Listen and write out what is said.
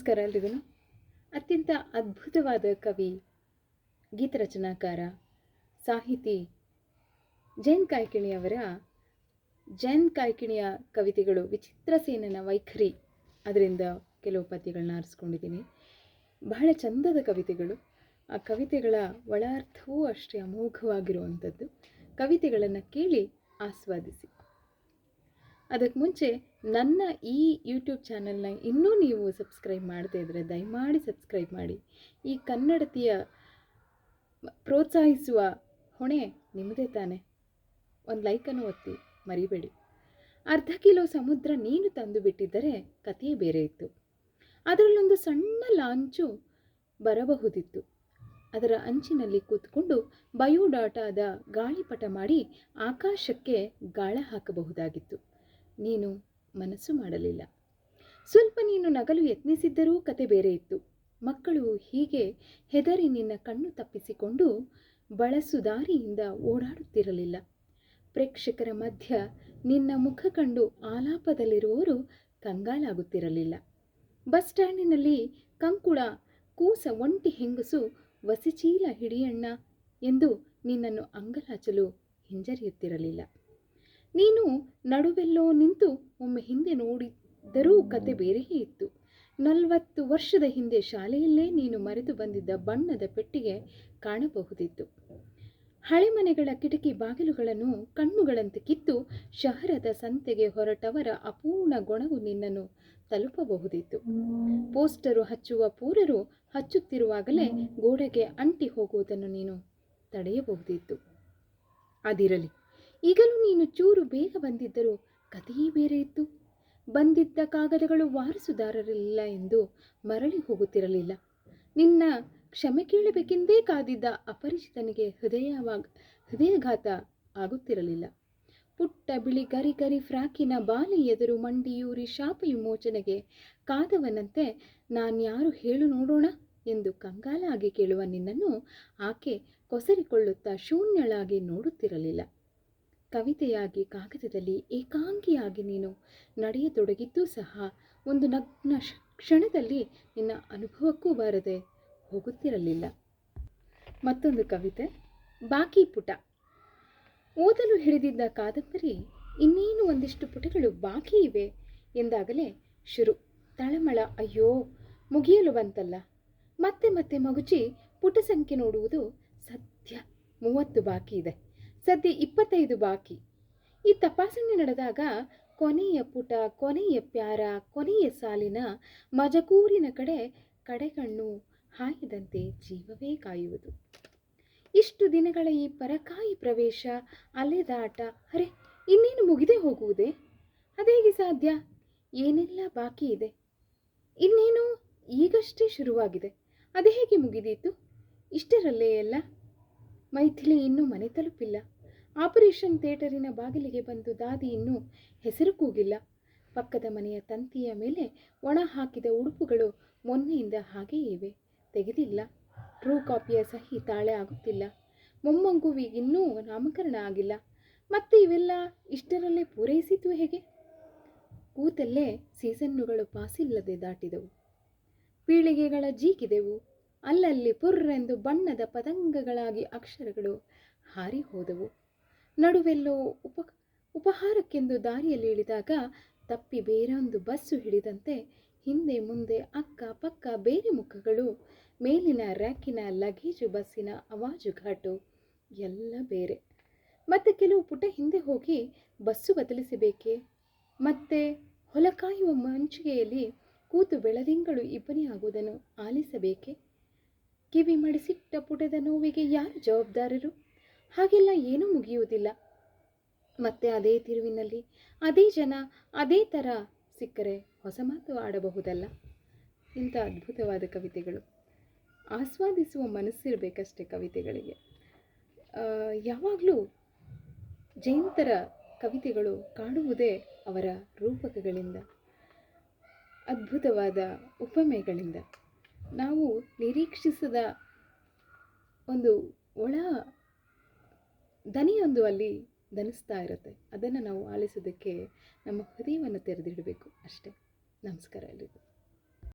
ನಮಸ್ಕಾರ ಎಲ್ರಿಗೂ. ಅತ್ಯಂತ ಅದ್ಭುತವಾದ ಕವಿ, ಗೀತರಚನಾಕಾರ, ಸಾಹಿತಿ ಜಯಂತ್ ಕಾಯ್ಕಿಣಿಯವರ ಜಯಂತ್ ಕಾಯ್ಕಿಣಿಯ ಕವಿತೆಗಳು ವಿಚಿತ್ರ ಸೇನನ ವೈಖರಿ, ಅದರಿಂದ ಕೆಲವು ಪದ್ಯಗಳನ್ನ ಆರಿಸ್ಕೊಂಡಿದ್ದೀನಿ. ಬಹಳ ಚಂದದ ಕವಿತೆಗಳು. ಆ ಕವಿತೆಗಳ ಒಳಾರ್ಥವೂ ಅಷ್ಟೇ ಅಮೋಘವಾಗಿರುವಂಥದ್ದು. ಕವಿತೆಗಳನ್ನು ಕೇಳಿ ಆಸ್ವಾದಿಸಿ. ಅದಕ್ಕೆ ಮುಂಚೆ ನನ್ನ ಈ ಯೂಟ್ಯೂಬ್ ಚಾನಲ್ನ ಇನ್ನೂ ನೀವು ಸಬ್ಸ್ಕ್ರೈಬ್ ಮಾಡದೇ ಇದ್ದರೆ ದಯಮಾಡಿ ಸಬ್ಸ್ಕ್ರೈಬ್ ಮಾಡಿ. ಈ ಕನ್ನಡತಿಯ ಪ್ರೋತ್ಸಾಹಿಸುವ ಹೊಣೆ ನಿಮ್ಮದೇ ತಾನೆ. ಒಂದು ಲೈಕನ್ನು ಒತ್ತಿ ಮರಿಬೇಡಿ. ಅರ್ಧ ಕಿಲೋ ಸಮುದ್ರ ನೀನು ತಂದು ಬಿಟ್ಟಿದ್ದರೆ ಕಥೆಯೇ ಬೇರೆ ಇತ್ತು. ಅದರಲ್ಲೊಂದು ಸಣ್ಣ ಲಾಂಚು ಬರಬಹುದಿತ್ತು. ಅದರ ಅಂಚಿನಲ್ಲಿ ಕೂತ್ಕೊಂಡು ಬಯೋಡಾಟಾದ ಗಾಳಿಪಟ ಮಾಡಿ ಆಕಾಶಕ್ಕೆ ಗಾಳ ಹಾಕಬಹುದಾಗಿತ್ತು. ನೀನು ಮನಸ್ಸು ಮಾಡಲಿಲ್ಲ. ಸ್ವಲ್ಪ ನೀನು ನಗಲು ಯತ್ನಿಸಿದ್ದರೂ ಕತೆ ಬೇರೆ ಇತ್ತು. ಮಕ್ಕಳು ಹೀಗೆ ಹೆದರಿ ನಿನ್ನ ಕಣ್ಣು ತಪ್ಪಿಸಿಕೊಂಡು ಬಳಸುದಾರಿಯಿಂದ ಓಡಾಡುತ್ತಿರಲಿಲ್ಲ. ಪ್ರೇಕ್ಷಕರ ಮಧ್ಯ ನಿನ್ನ ಮುಖ ಕಂಡು ಆಲಾಪದಲ್ಲಿರುವವರು ಕಂಗಾಲಾಗುತ್ತಿರಲಿಲ್ಲ. ಬಸ್ ಸ್ಟ್ಯಾಂಡಿನಲ್ಲಿ ಕಂಕುಳ ಕೂಸ ಒಂಟಿ ಹೆಂಗಸು ವಸಿಚೀಲ ಹಿಡಿಯಣ್ಣ ಎಂದು ನಿನ್ನನ್ನು ಅಂಗಲಾಚಲು ಹಿಂಜರಿಯುತ್ತಿರಲಿಲ್ಲ. ನೀನು ನಡುವೆಲ್ಲೋ ನಿಂತು ಒಮ್ಮೆ ಹಿಂದೆ ನೋಡಿದರೂ ಕತೆ ಬೇರೆಯೇ ಇತ್ತು. 40 ವರ್ಷದ ಹಿಂದೆ ಶಾಲೆಯಲ್ಲೇ ನೀನು ಮರೆತು ಬಂದಿದ್ದ ಬಣ್ಣದ ಪೆಟ್ಟಿಗೆ ಕಾಣಬಹುದಿತ್ತು. ಹಳೆ ಮನೆಗಳ ಕಿಟಕಿ ಬಾಗಿಲುಗಳನ್ನು ಕಣ್ಣುಗಳಂತೆ ಕಿತ್ತು ಶಹರದ ಸಂತೆಗೆ ಹೊರಟವರ ಅಪೂರ್ಣ ಗೊಣಗು ನಿನ್ನನ್ನು ತಲುಪಬಹುದಿತ್ತು. ಪೋಸ್ಟರು ಹಚ್ಚುವ ಪೂರರು ಹಚ್ಚುತ್ತಿರುವಾಗಲೇ ಗೋಡೆಗೆ ಅಂಟಿ ಹೋಗುವುದನ್ನು ನೀನು ತಡೆಯಬಹುದಿತ್ತು. ಅದಿರಲಿ, ಈಗಲೂ ನೀನು ಚೂರು ಬೇಗ ಬಂದಿದ್ದರೂ ಕಥೆಯೇ ಬೇರೆ ಇತ್ತು. ಬಂದಿದ್ದ ಕಾಗದಗಳು ವಾರಸುದಾರರಿಲ್ಲ ಎಂದು ಮರಳಿ ಹೋಗುತ್ತಿರಲಿಲ್ಲ. ನಿನ್ನ ಕ್ಷಮೆ ಕೇಳಬೇಕೆಂದೇ ಕಾದಿದ್ದ ಅಪರಿಚಿತನಿಗೆ ಹೃದಯಘಾತ ಆಗುತ್ತಿರಲಿಲ್ಲ. ಪುಟ್ಟ ಬಿಳಿ ಗರಿ ಫ್ರಾಕಿನ ಬಾಲಿ ಎದುರು ಮಂಡಿಯೂರಿ ಶಾಪ ವಿಮೋಚನೆಗೆ ಕಾದವನಂತೆ ನಾನ್ಯಾರು ಹೇಳು ನೋಡೋಣ ಎಂದು ಕಂಗಾಲಾಗಿ ಕೇಳುವ ನಿನ್ನನ್ನು ಆಕೆ ಕೊಸರಿಕೊಳ್ಳುತ್ತಾ ಶೂನ್ಯಳಾಗಿ ನೋಡುತ್ತಿರಲಿಲ್ಲ. ಕವಿತೆಯಾಗಿ ಕಾಗದದಲ್ಲಿ ಏಕಾಂಗಿಯಾಗಿ ನೀನು ನಡೆಯತೊಡಗಿದ್ದೂ ಸಹ ಒಂದು ನಗ್ನ ಕ್ಷಣದಲ್ಲಿ ನಿನ್ನ ಅನುಭವಕ್ಕೂ ಬಾರದೆ ಹೋಗುತ್ತಿರಲಿಲ್ಲ. ಮತ್ತೊಂದು ಕವಿತೆ, ಬಾಕಿ ಪುಟ. ಓದಲು ಹಿಡಿದಿದ್ದ ಕಾದಂಬರಿ ಇನ್ನೇನು ಒಂದಿಷ್ಟು ಪುಟಗಳು ಬಾಕಿ ಇವೆ ಎಂದಾಗಲೇ ಶುರು. ತಳಮಳ, ಅಯ್ಯೋ ಮುಗಿಯಲು ಬಂತಲ್ಲ. ಮತ್ತೆ ಮತ್ತೆ ಮಗುಚಿ ಪುಟ ಸಂಖ್ಯೆ ನೋಡುವುದು. ಸದ್ಯ 30 ಬಾಕಿ ಇದೆ, ಸದ್ಯ 25 ಬಾಕಿ. ಈ ತಪಾಸಣೆ ನಡೆದಾಗ ಕೊನೆಯ ಪುಟ, ಕೊನೆಯ ಪ್ಯಾರ, ಕೊನೆಯ ಸಾಲಿನ ಮಜಕೂರಿನ ಕಡೆಗಣ್ಣು ಹಾಯದಂತೆ ಜೀವವೇ ಕಾಯುವುದು. ಇಷ್ಟು ದಿನಗಳ ಈ ಪರಕಾಯಿ ಪ್ರವೇಶ, ಅಲೆದಾಟ, ಅರೆ ಇನ್ನೇನು ಮುಗಿದೇ ಹೋಗುವುದೇ? ಅದೇಗೆ ಸಾಧ್ಯ? ಏನೆಲ್ಲ ಬಾಕಿ ಇದೆ? ಇನ್ನೇನು ಈಗಷ್ಟೇ ಶುರುವಾಗಿದೆ, ಅದೇ ಹೇಗೆ ಮುಗಿದೀತು? ಇಷ್ಟರಲ್ಲೇ ಎಲ್ಲ. ಮೈಥಿಲಿ ಇನ್ನೂ ಮನೆ ತಲುಪಿಲ್ಲ. ಆಪರೇಷನ್ ಥಿಯೇಟರಿನ ಬಾಗಿಲಿಗೆ ಬಂದು ದಾದಿ ಇನ್ನೂ ಹೆಸರು ಕೂಗಿಲ್ಲ. ಪಕ್ಕದ ಮನೆಯ ತಂತಿಯ ಮೇಲೆ ಒಣ ಹಾಕಿದ ಉಡುಪುಗಳು ಮೊನ್ನೆಯಿಂದ ಹಾಗೆಯೇ ಇವೆ, ತೆಗೆದಿಲ್ಲ. ಟ್ರೂ ಕಾಪಿಯ ಸಹಿ ತಾಳೆ ಆಗುತ್ತಿಲ್ಲ. ಮೊಮ್ಮಗುವಿಗಿನ್ನೂ ನಾಮಕರಣ ಆಗಿಲ್ಲ. ಮತ್ತೆ ಇವೆಲ್ಲ ಇಷ್ಟರಲ್ಲೇ ಪೂರೈಸಿತು ಹೇಗೆ? ಕೂತಲ್ಲೇ ಸೀಸನ್ನುಗಳು ಪಾಸಿಲ್ಲದೆ ದಾಟಿದವು. ಪೀಳಿಗೆಗಳ ಜೀಕಿದೆವು. ಅಲ್ಲಲ್ಲಿ ಪುರ್ರೆಂದು ಬಣ್ಣದ ಪತಂಗಗಳಾಗಿ ಅಕ್ಷರಗಳು ಹಾರಿ ಹೋದವು. ನಡುವೆಲ್ಲೋ ಉಪಹಾರಕ್ಕೆಂದು ದಾರಿಯಲ್ಲಿ ಇಳಿದಾಗ ತಪ್ಪಿ ಬೇರೊಂದು ಬಸ್ಸು ಹಿಡಿದಂತೆ ಹಿಂದೆ ಮುಂದೆ ಅಕ್ಕ ಪಕ್ಕ ಬೇರೆ ಮುಖಗಳು, ಮೇಲಿನ ರ್ಯಾಕಿನ ಲಗೇಜು ಬಸ್ಸಿನ ಅವಾಜುಘಾಟು ಎಲ್ಲ ಬೇರೆ. ಮತ್ತೆ ಕೆಲವು ಪುಟ ಹಿಂದೆ ಹೋಗಿ ಬಸ್ಸು ಬದಲಿಸಬೇಕೆ? ಮತ್ತೆ ಹೊಲ ಕಾಯುವ ಮಂಚಿಗೆಯಲ್ಲಿ ಕೂತು ಬೆಳದಿಂಗಳು ಇಬ್ಬನಿಯಾಗುವುದನ್ನು ಆಲಿಸಬೇಕೆ? ಕಿವಿ ಮಡಿಸಿಟ್ಟ ಪುಟದ ನೋವಿಗೆ ಯಾರು ಜವಾಬ್ದಾರರು? ಹಾಗೆಲ್ಲ ಏನೂ ಮುಗಿಯುವುದಿಲ್ಲ. ಮತ್ತೆ ಅದೇ ತಿರುವಿನಲ್ಲಿ ಅದೇ ಜನ, ಅದೇ ಥರ ಸಿಕ್ಕರೆ ಹೊಸ ಮಾತು ಆಡಬಹುದಲ್ಲ. ಇಂಥ ಅದ್ಭುತವಾದ ಕವಿತೆಗಳು. ಆಸ್ವಾದಿಸುವ ಮನಸ್ಸಿರಬೇಕಷ್ಟೇ ಕವಿತೆಗಳಿಗೆ. ಯಾವಾಗಲೂ ಜಯಂತರ ಕವಿತೆಗಳು ಕಾಡುವುದೇ ಅವರ ರೂಪಕಗಳಿಂದ, ಅದ್ಭುತವಾದ ಉಪಮೆಗಳಿಂದ. ನಾವು ನಿರೀಕ್ಷಿಸದ ಒಂದು ಒಳ ದನಿಯೊಂದು ಅಲ್ಲಿ ದನಿಸ್ತಾ ಇರುತ್ತೆ. ಅದನ್ನು ನಾವು ಆಲಿಸೋದಕ್ಕೆ ನಮ್ಮ ಹೃದಯವನ್ನು ತೆರೆದಿಡಬೇಕು ಅಷ್ಟೇ. ನಮಸ್ಕಾರ ಎಲ್ರಿಗೂ.